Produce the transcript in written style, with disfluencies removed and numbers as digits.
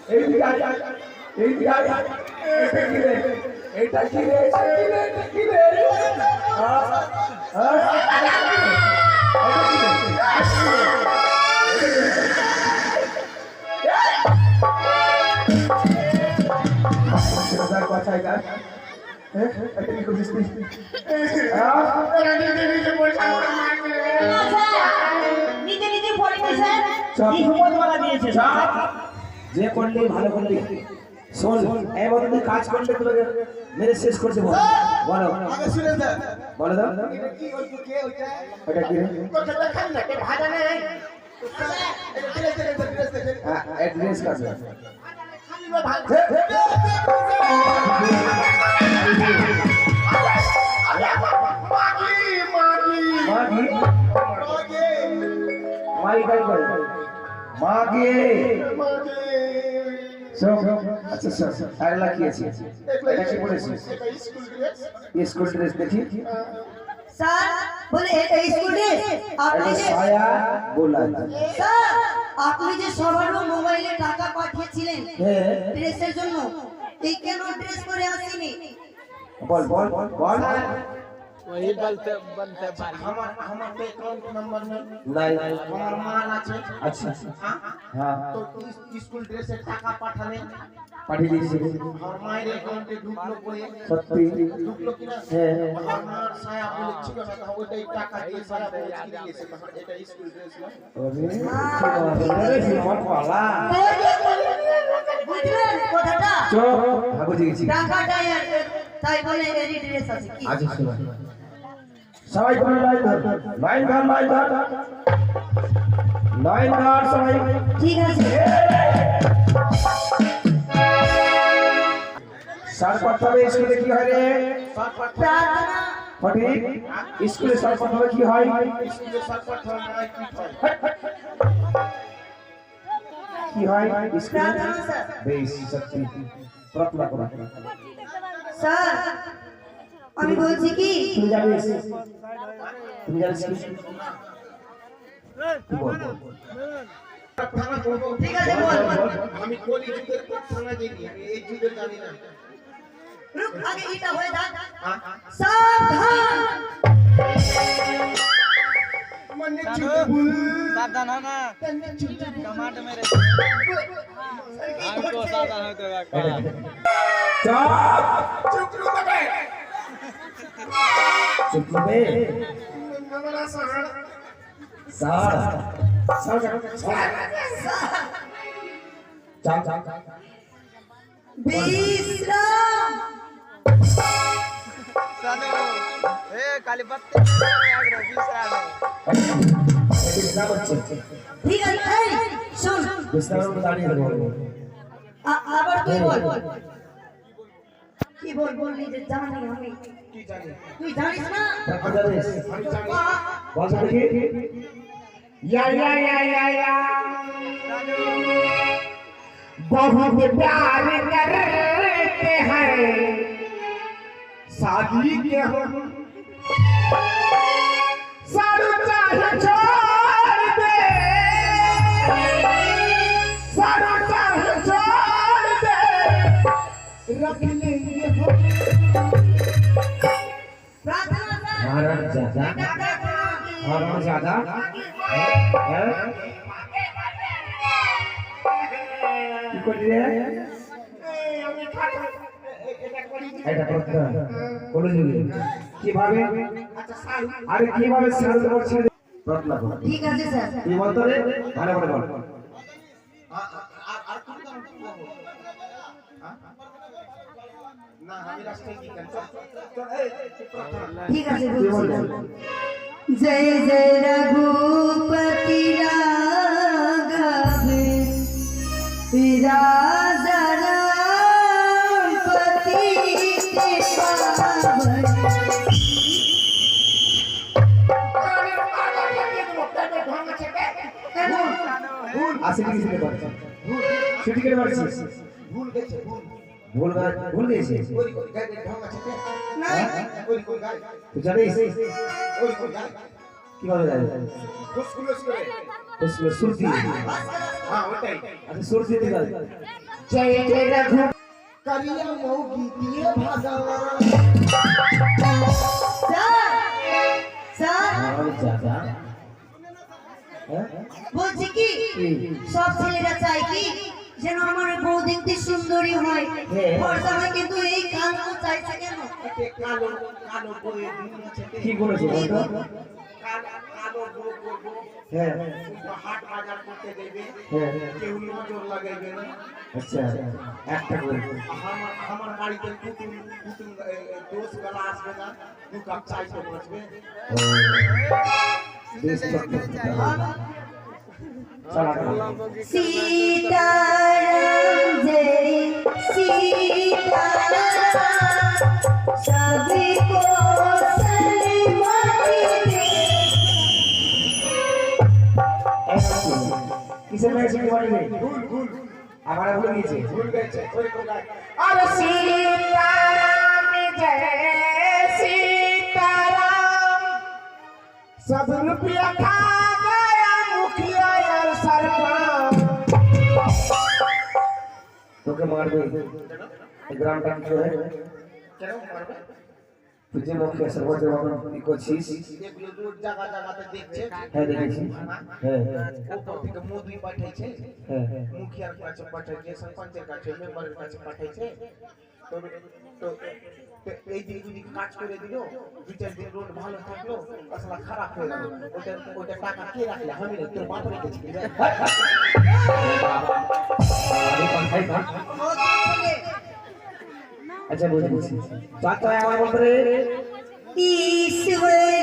এই এইটা কি রে কথায় গাছ কি করছিস তুই যে করলে ভালো করলে শোন এবার তুই কাজ করলে তোকে মেরে শেষ করতে বলো বলো বলো দাও ওটা কি অ্যাড্রেস কাজ মাগে আচ্ছা স্যার আরেলা কি আছে এটা কি বলেছিস স্কুল ড্রেস দেখি স্যার বলে এই স্কুল ড্রেস আপনি যে সায়া বলা স্যার আপনি যে সবার মোবাইলে টাকা পাঠিয়েছিলেন হ্যাঁ ড্রেসের জন্য এই কেন ড্রেস পরে আসেনি বল বল বল वही बनते पारी हमार पे अकाउंट नंबर नहीं हमार माल আছে अच्छा हाँ तो स्कूल ड्रेस এর টাকা পাঠালে পাঠিয়ে দিয়েছি আমার মায়ের অ্যাকাউন্টে ঢুকলো পরে সত্যি ঢুকলো কিনা হ্যাঁ আমার সায়া বলে ছিল না তো ওইটাই টাকা দিয়ে সায়া বলে কিনেছে তখন এটা স্কুল ড্রেস না আরে মত পালা বুঝলেন কথাটা চল ভাগো দিয়েছি টাকাটা তাই বলে এই ড্রেস আছে কি আজ শুনো সবাই তোমরা লাইন ধর লাইন ধর সবাই ঠিক আছে সার পাঠাবে স্কুলে কি হয় রে প্রার্থনা সঠিক স্কুলে সার পাঠাবে কি হয় স্কুলে সার পাঠানো হয় কি হয় কি হয় স্কুলে প্রার্থনা স্যার বেশ সত্যি প্রার্থনা করা স্যার আমি বলছি কি তুমি জানিস কি বল প্রার্থনা করব ঠিক আছে বল আমি কলি যুগের প্রার্থনা জানি আমি এই যুগের জানি না রুক আগে এটা হয়ে যাক সাবধান মনে চুকে ভুল सावधान है ना তনে চুকে कमांड मेरे हमको सावधान होते हुए চুপ চুপ রে চুপ রে নমরা সারা সার সার চাপ চাপ বিশ্রাম साधु ए काली पत्ते বিশ্রাম হচ্ছে ঠিক আছে এই শুন বিশ্রাম দাঁড়িয়ে দেবো আবার তুই বল কি বল নিজে জানি আমি কি জানি তুই জানিস না জানিস বল দেখি या बहुत प्यार करते हैं शादी के हम सारू चाहे छोड़ दे सारू चाहे छोड़ दे रख लेंगे हम प्रार्थना सर महाराज ज्यादा महाराज ज्यादा কি করলি রে আমি এটা করি এটা করতে বলে দিবি কিভাবে আচ্ছা সারু আরে কিভাবে সাহায্য করছে প্রশ্ন কর ঠিক আছে স্যার তুই বল তো রে ভালো করে বল আর কোন কাম করব না আমি রাস্তায় কি কেন চল এই প্রার্থনা ঠিক আছে তুই বল বলছি जय जय रघुपति राघव राजा रामपति के पावन আসলে কি শিখতে পারছিস সেটি কেটে পারছিস ভুল গেছে ভুল গেছে ওই গাই ঢং আছে না ওই গাই তুই জানিস ওই গাই কিভাবে জানিস খুশ খুশ করে সুরতি আস্তে আস্তে হ্যাঁ ওইটাই আচ্ছা সুর দিতে গেল জয় জয় রঘু করিয়া মৌগি দিয়ে ভগবান স্যার স্যার দাদা হ্যাঁ বলছি কি সব ছেলেরা চায় কি যেন আমার বউ দেখতে সুন্দরী হয় হ্যাঁ। ফর্সা হয়, কিন্তু এই কালো চাইছে কেন? এতে কালো কালো বইয়ে দিন আছে কি করেছে বলতো কালো বউ করবো হ্যাঁ হাট বাজার করতে দেবে হ্যাঁ কেউ নজর লাগাইবে না আচ্ছা একটা করে আমার বাড়িতে কুটুম কুটুম দোষ বেলা আসবে না 2 কাপ চাই তো বসবে দেশ ভক্তি চলা सीताराम जय सीताराम सभी को सलामती दे। কিসের মেয়েছে কি বলবে ভুল আমার ভুলে গেছে ভুল গেছে ওই তো গায় আরে सीताराम जय सीताराम सब रुपया खा गया मुखिया और सरपंच তোকে মারবে এই গ্রামটা কি হয় কেন মারবে তুই যে মুখে সর্বজে বাবা কি করছিস এগুলো রোজ জায়গা জায়গাতে দেখছে হ্যাঁ দেখেছি হ্যাঁ উপর থেকে মোদি পাঠাইছে হ্যাঁ মুখিয়ার কাছে পাঠাইছে সরপঞ্চের কাছে মেম্বারের কাছে পাঠাইছে তো তো তো এই দিন যদি কাজ করে দিল 2-4 দিন রোড ভালো থাকলো আসলে খারাপ হয়ে গেল ওটা টাকা কে রাখলে আমি না তোর বাপ রেখেছি কি জানি? আমি পাঠাই না আচ্ছা বুঝেছি চাচা আমার বলতে রে ईश्वर